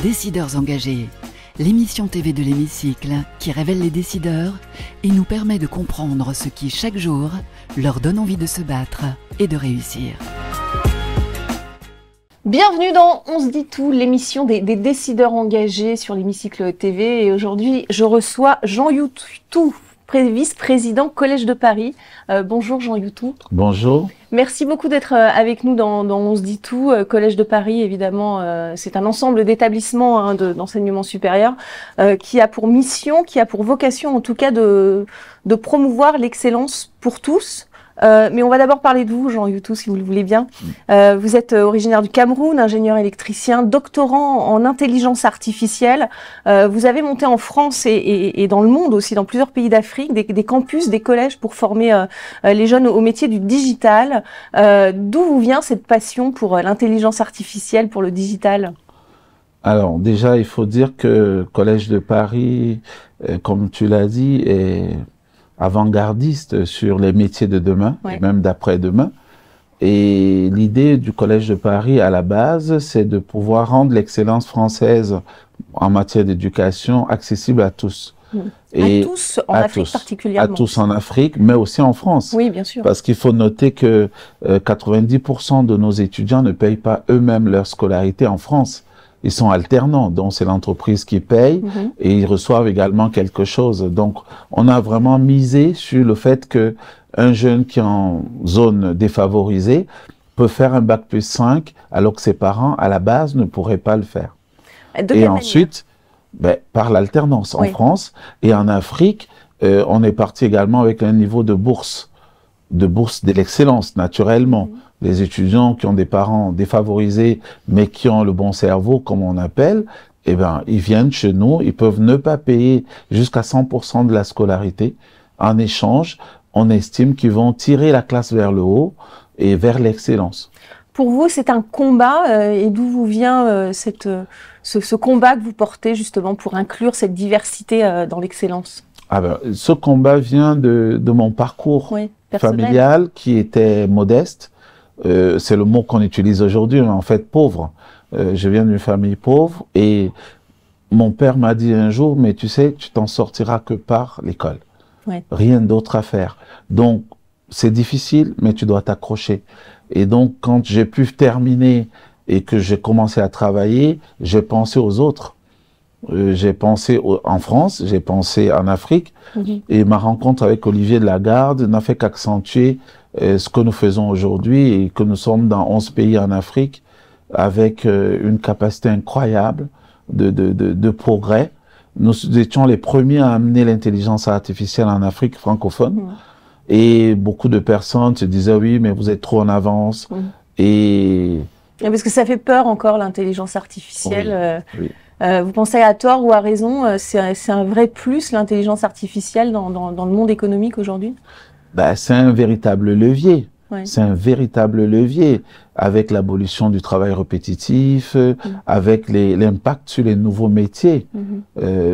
Décideurs engagés, l'émission TV de l'Hémicycle qui révèle les décideurs et nous permet de comprendre ce qui, chaque jour, leur donne envie de se battre et de réussir. Bienvenue dans On se dit tout, l'émission des décideurs engagés sur l'Hémicycle TV. Et aujourd'hui, je reçois Jean Youtou, vice-président Collège de Paris. Bonjour Jean Youtou. Bonjour. Merci beaucoup d'être avec nous dans On se dit tout. Collège de Paris, évidemment, c'est un ensemble d'établissements d'enseignement supérieur qui a pour mission, qui a pour vocation en tout cas de promouvoir l'excellence pour tous. Mais on va d'abord parler de vous, Jean Youtou, si vous le voulez bien. Vous êtes originaire du Cameroun, ingénieur électricien, doctorant en intelligence artificielle. Vous avez monté en France et dans le monde aussi, dans plusieurs pays d'Afrique, des campus, des collèges pour former les jeunes au métier du digital. D'où vous vient cette passion pour l'intelligence artificielle, pour le digital ? Alors déjà, il faut dire que Collège de Paris, comme tu l'as dit, est avant-gardiste sur les métiers de demain, et même d'après-demain. Et l'idée du Collège de Paris, à la base, c'est de pouvoir rendre l'excellence française en matière d'éducation accessible à tous. Et à tous, en Afrique particulièrement. À tous en Afrique, mais aussi en France. Oui, bien sûr. Parce qu'il faut noter que 90% de nos étudiants ne payent pas eux-mêmes leur scolarité en France. Ils sont alternants, donc c'est l'entreprise qui paye et ils reçoivent également quelque chose. Donc, on a vraiment misé sur le fait que un jeune qui est en zone défavorisée peut faire un bac+5 alors que ses parents, à la base, ne pourraient pas le faire. Et ensuite, par l'alternance en France et en Afrique, on est parti également avec un niveau de bourse de l'excellence, naturellement. Les étudiants qui ont des parents défavorisés, mais qui ont le bon cerveau, comme on appelle, eh ben, ils viennent chez nous, ils peuvent ne pas payer jusqu'à 100% de la scolarité. En échange, on estime qu'ils vont tirer la classe vers le haut et vers l'excellence. Pour vous, c'est un combat, et d'où vous vient ce combat que vous portez justement pour inclure cette diversité dans l'excellence? Ah ben, ce combat vient de mon parcours familial qui était modeste. C'est le mot qu'on utilise aujourd'hui, mais en fait pauvre. Je viens d'une famille pauvre et mon père m'a dit un jour, mais tu sais, tu t'en sortiras que par l'école. Rien d'autre à faire. Donc, c'est difficile, mais tu dois t'accrocher. Et donc, quand j'ai pu terminer et que j'ai commencé à travailler, j'ai pensé aux autres. J'ai pensé en France, j'ai pensé en Afrique, et ma rencontre avec Olivier de Lagarde n'a fait qu'accentuer ce que nous faisons aujourd'hui et que nous sommes dans 11 pays en Afrique avec une capacité incroyable de progrès. Nous étions les premiers à amener l'intelligence artificielle en Afrique francophone et beaucoup de personnes se disaient oui, mais vous êtes trop en avance. Et parce que ça fait peur encore l'intelligence artificielle. Vous pensez à tort ou à raison, c'est un vrai plus l'intelligence artificielle dans le monde économique aujourd'hui? C'est un véritable levier. C'est un véritable levier avec l'abolition du travail répétitif, avec l'impact sur les nouveaux métiers.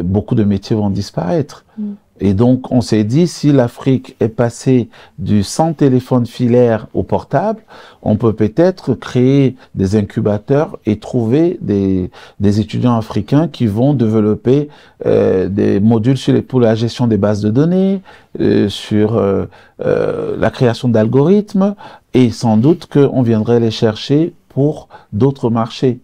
Beaucoup de métiers vont disparaître. Et donc, on s'est dit, si l'Afrique est passée du sans téléphone filaire au portable, on peut peut-être créer des incubateurs et trouver des étudiants africains qui vont développer des modules pour la gestion des bases de données, sur la création d'algorithmes, et sans doute qu'on viendrait les chercher pour d'autres marchés.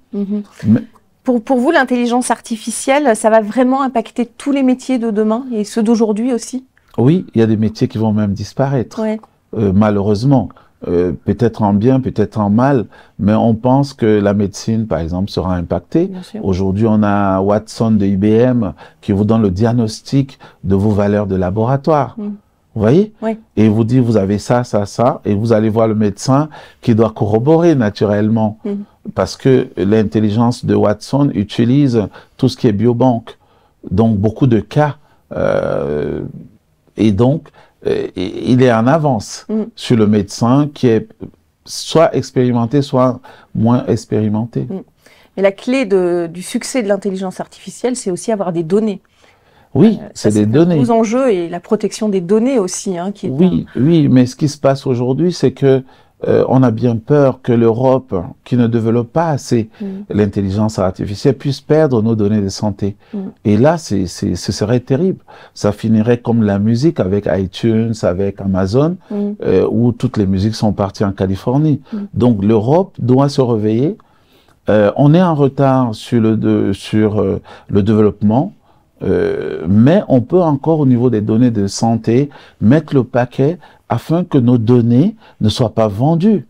Pour vous, l'intelligence artificielle, ça va vraiment impacter tous les métiers de demain et ceux d'aujourd'hui aussi? Oui, il y a des métiers qui vont même disparaître, malheureusement. Peut-être en bien, peut-être en mal, mais on pense que la médecine, par exemple, sera impactée. Aujourd'hui, on a Watson de IBM qui vous donne le diagnostic de vos valeurs de laboratoire. Vous voyez? Et il vous dit, vous avez ça, ça, ça, et vous allez voir le médecin qui doit corroborer naturellement. Parce que l'intelligence de Watson utilise tout ce qui est biobanque. Donc, beaucoup de cas. Et donc, il est en avance sur le médecin qui est soit expérimenté, soit moins expérimenté. Et la clé du succès de l'intelligence artificielle, c'est aussi avoir des données. Oui, c'est des données. C'est un gros enjeu et la protection des données aussi. Qui est oui, mais ce qui se passe aujourd'hui, c'est que on a bien peur que l'Europe, qui ne développe pas assez l'intelligence artificielle, puisse perdre nos données de santé. Et là, ce serait terrible. Ça finirait comme la musique avec iTunes, avec Amazon, où toutes les musiques sont parties en Californie. Donc l'Europe doit se réveiller. On est en retard sur le développement, mais on peut encore, au niveau des données de santé, mettre le paquet afin que nos données ne soient pas vendues.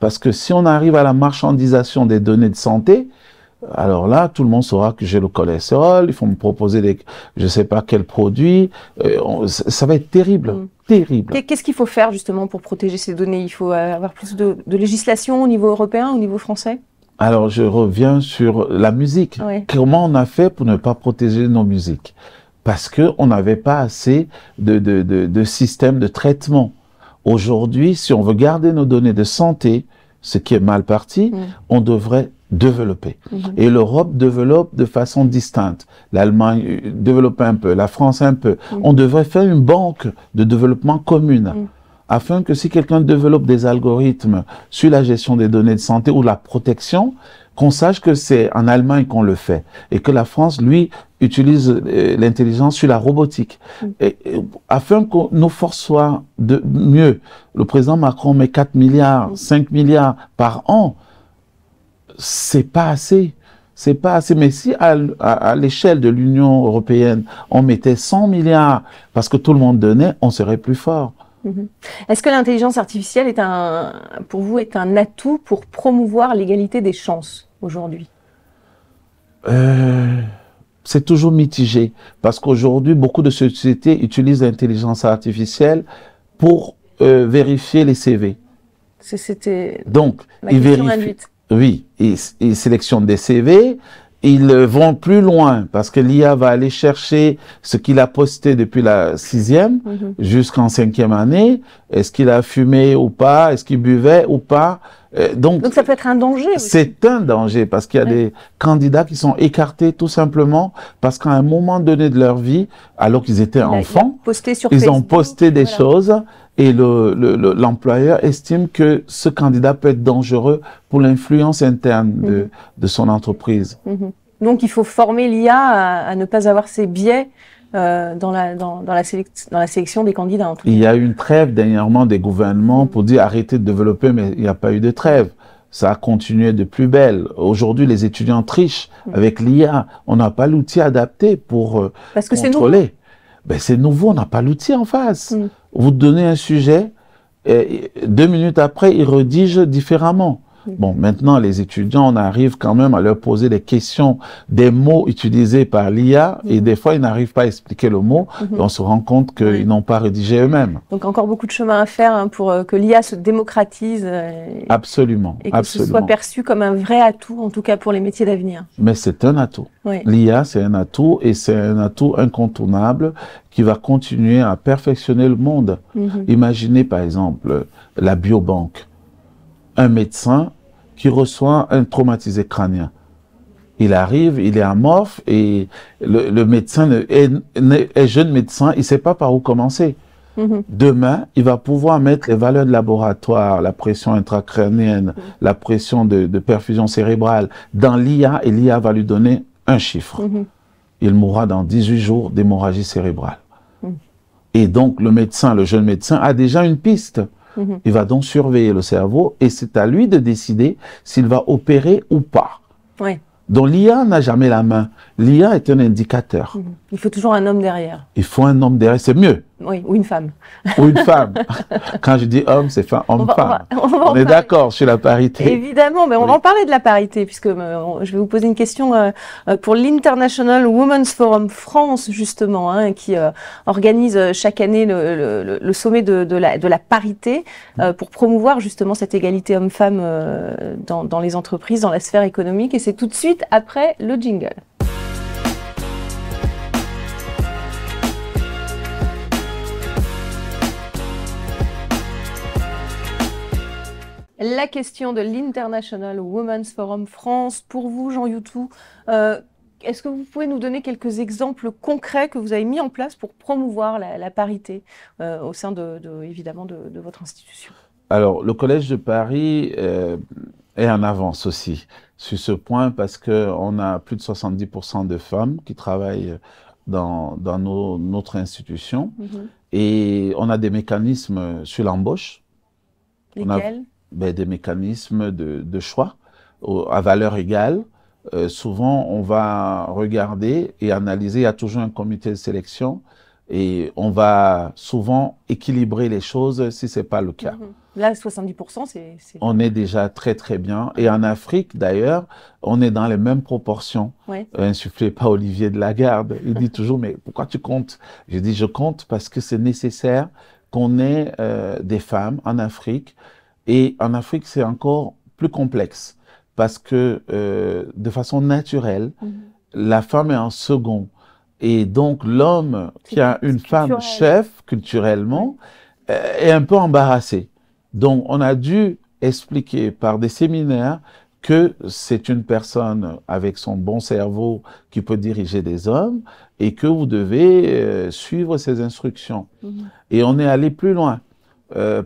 Parce que si on arrive à la marchandisation des données de santé, alors là, tout le monde saura que j'ai le cholestérol, il faut me proposer je ne sais pas quel produit, ça va être terrible, terrible. Qu'est-ce qu'il faut faire justement pour protéger ces données? Il faut avoir plus de législation au niveau européen, au niveau français? Alors, je reviens sur la musique. Oui. Comment on a fait pour ne pas protéger nos musiques? Parce qu'on n'avait pas assez de systèmes de traitement. Aujourd'hui, si on veut garder nos données de santé, ce qui est mal parti, on devrait développer. Et l'Europe développe de façon distincte. L'Allemagne développe un peu, la France un peu. On devrait faire une banque de développement commune. Afin que si quelqu'un développe des algorithmes sur la gestion des données de santé ou la protection, qu'on sache que c'est en Allemagne qu'on le fait et que la France, lui, utilise l'intelligence sur la robotique. Afin que nos forces soient mieux. Le président Macron met 4 milliards, 5 milliards par an. C'est pas assez. C'est pas assez. Mais si à l'échelle de l'Union européenne, on mettait 100 milliards parce que tout le monde donnait, on serait plus fort. Est-ce que l'intelligence artificielle pour vous, est un atout pour promouvoir l'égalité des chances aujourd'hui? C'est toujours mitigé, parce qu'aujourd'hui, beaucoup de sociétés utilisent l'intelligence artificielle pour vérifier les CV. Donc, ils vérifient. Oui, ils sélectionnent des CV. Ils vont plus loin parce que l'IA va aller chercher ce qu'il a posté depuis la 6e jusqu'en 5e année. Est-ce qu'il a fumé ou pas? Est-ce qu'il buvait ou pas? Donc ça peut être un danger aussi. C'est un danger parce qu'il y a des candidats qui sont écartés tout simplement parce qu'à un moment donné de leur vie, alors qu'ils étaient enfants, ils ont posté des choses et l'employeur estime que ce candidat peut être dangereux pour l'influence interne de son entreprise. Donc il faut former l'IA à ne pas avoir ces biais dans la sélection des candidats. En tout cas. Il y a eu une trêve dernièrement des gouvernements pour dire arrêtez de développer, mais il n'y a pas eu de trêve. Ça a continué de plus belle. Aujourd'hui, les étudiants trichent avec l'IA. On n'a pas l'outil adapté pour Parce que contrôler. C'est nouveau, on n'a pas l'outil en face. Vous donnez un sujet, et 2 minutes après, ils rédigent différemment. Bon, maintenant, les étudiants, on arrive quand même à leur poser des questions, des mots utilisés par l'IA, et des fois, ils n'arrivent pas à expliquer le mot, et on se rend compte qu'ils n'ont pas rédigé eux-mêmes. Donc, encore beaucoup de chemin à faire pour que l'IA se démocratise. Absolument. Et que ce soit perçu comme un vrai atout, en tout cas pour les métiers d'avenir. Mais c'est un atout. L'IA, c'est un atout, et c'est un atout incontournable qui va continuer à perfectionner le monde. Imaginez, par exemple, la biobanque. Un médecin qui reçoit un traumatisé crânien. Il arrive, il est amorphe et le médecin est jeune médecin, il ne sait pas par où commencer. Demain, il va pouvoir mettre les valeurs de laboratoire, la pression intracrânienne, la pression de perfusion cérébrale dans l'IA et l'IA va lui donner un chiffre. Il mourra dans 18 jours d'hémorragie cérébrale. Et donc, le médecin, le jeune médecin, a déjà une piste. Il va donc surveiller le cerveau et c'est à lui de décider s'il va opérer ou pas. Donc l'IA n'a jamais la main. L'IA est un indicateur. Il faut toujours un homme derrière. Il faut un homme derrière, c'est mieux. Oui, ou une femme. Ou une femme. Quand je dis homme, c'est homme-femme. On est d'accord sur la parité. Évidemment, mais on va en parler de la parité, puisque je vais vous poser une question pour l'International Women's Forum France, justement, qui organise chaque année le sommet de la parité pour promouvoir justement cette égalité homme-femme dans les entreprises, dans la sphère économique. Et c'est tout de suite après le jingle. La question de l'International Women's Forum France. Pour vous, Jean Youtou, est-ce que vous pouvez nous donner quelques exemples concrets que vous avez mis en place pour promouvoir la parité au sein évidemment de votre institution? Alors, le Collège de Paris est en avance aussi sur ce point parce qu'on a plus de 70% de femmes qui travaillent dans notre institution et on a des mécanismes sur l'embauche. Lesquels? Des mécanismes de choix à valeur égale. Souvent, on va regarder et analyser, il y a toujours un comité de sélection et on va souvent équilibrer les choses si ce n'est pas le cas. Là, 70%, c'est... On est déjà très très bien. Et en Afrique, d'ailleurs, on est dans les mêmes proportions. Insufflé par Olivier de Lagarde. Il dit toujours, mais pourquoi tu comptes? Je dis, je compte parce que c'est nécessaire qu'on ait des femmes en Afrique. Et en Afrique, c'est encore plus complexe parce que de façon naturelle, la femme est en second. Et donc, l'homme qui a une femme chef, culturellement, est un peu embarrassé. Donc, on a dû expliquer par des séminaires que c'est une personne avec son bon cerveau qui peut diriger des hommes et que vous devez suivre ses instructions. Et on est allé plus loin.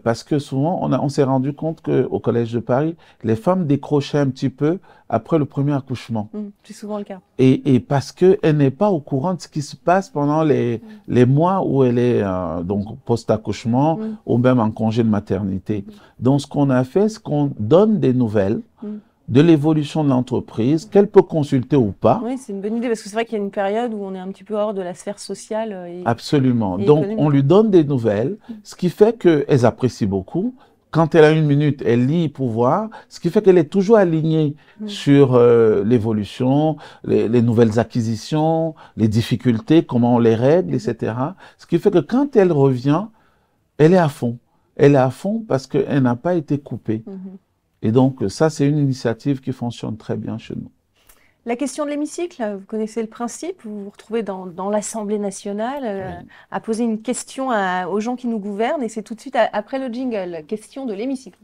Parce que souvent, on s'est rendu compte qu'au Collège de Paris, les femmes décrochaient un petit peu après le premier accouchement. C'est souvent le cas. Et parce qu'elle n'est pas au courant de ce qui se passe pendant les mois où elle est donc post-accouchement ou même en congé de maternité. Donc, ce qu'on a fait, c'est qu'on donne des nouvelles de l'évolution de l'entreprise, qu'elle peut consulter ou pas. Oui, c'est une bonne idée, parce que c'est vrai qu'il y a une période où on est un petit peu hors de la sphère sociale. Absolument. Donc, on lui donne des nouvelles, ce qui fait qu'elles apprécient beaucoup. Quand elle a une minute, elle lit pour voir, ce qui fait qu'elle est toujours alignée sur l'évolution, les nouvelles acquisitions, les difficultés, comment on les règle, etc. Ce qui fait que quand elle revient, elle est à fond. Elle est à fond parce qu'elle n'a pas été coupée. Et donc, ça, c'est une initiative qui fonctionne très bien chez nous. La question de l'hémicycle, vous connaissez le principe, vous vous retrouvez dans l'Assemblée nationale à poser une question aux gens qui nous gouvernent, et c'est tout de suite après le jingle. Question de l'hémicycle.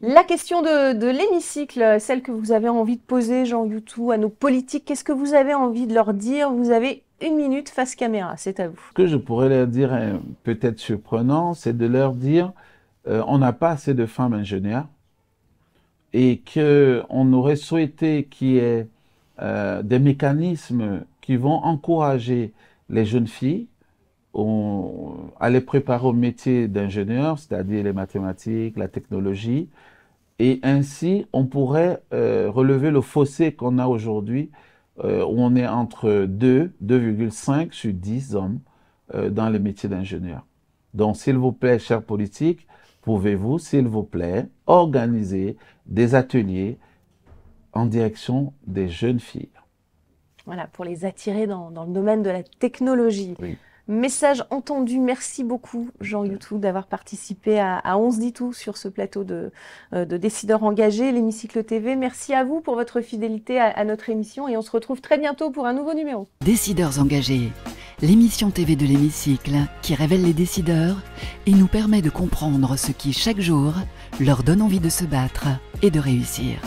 La question de l'hémicycle, celle que vous avez envie de poser, Jean Youtou, à nos politiques, qu'est-ce que vous avez envie de leur dire? Vous avez 1 minute face caméra, c'est à vous. Ce que je pourrais leur dire, peut-être surprenant, c'est de leur dire on n'a pas assez de femmes ingénieurs et qu'on aurait souhaité qu'il y ait des mécanismes qui vont encourager les jeunes filles à les préparer au métier d'ingénieur, c'est-à-dire les mathématiques, la technologie. Et ainsi, on pourrait relever le fossé qu'on a aujourd'hui, où on est entre 2,5 sur 10 hommes dans les métiers d'ingénieur. Donc, s'il vous plaît, chers politiques, pouvez-vous, s'il vous plaît, organiser des ateliers en direction des jeunes filles? Voilà, pour les attirer dans le domaine de la technologie. Oui. Message entendu, merci beaucoup Jean Youtou d'avoir participé à On se dit tout sur ce plateau de décideurs engagés, l'Hémicycle TV. Merci à vous pour votre fidélité à notre émission et on se retrouve très bientôt pour un nouveau numéro. Décideurs engagés, l'émission TV de l'Hémicycle qui révèle les décideurs et nous permet de comprendre ce qui chaque jour leur donne envie de se battre et de réussir.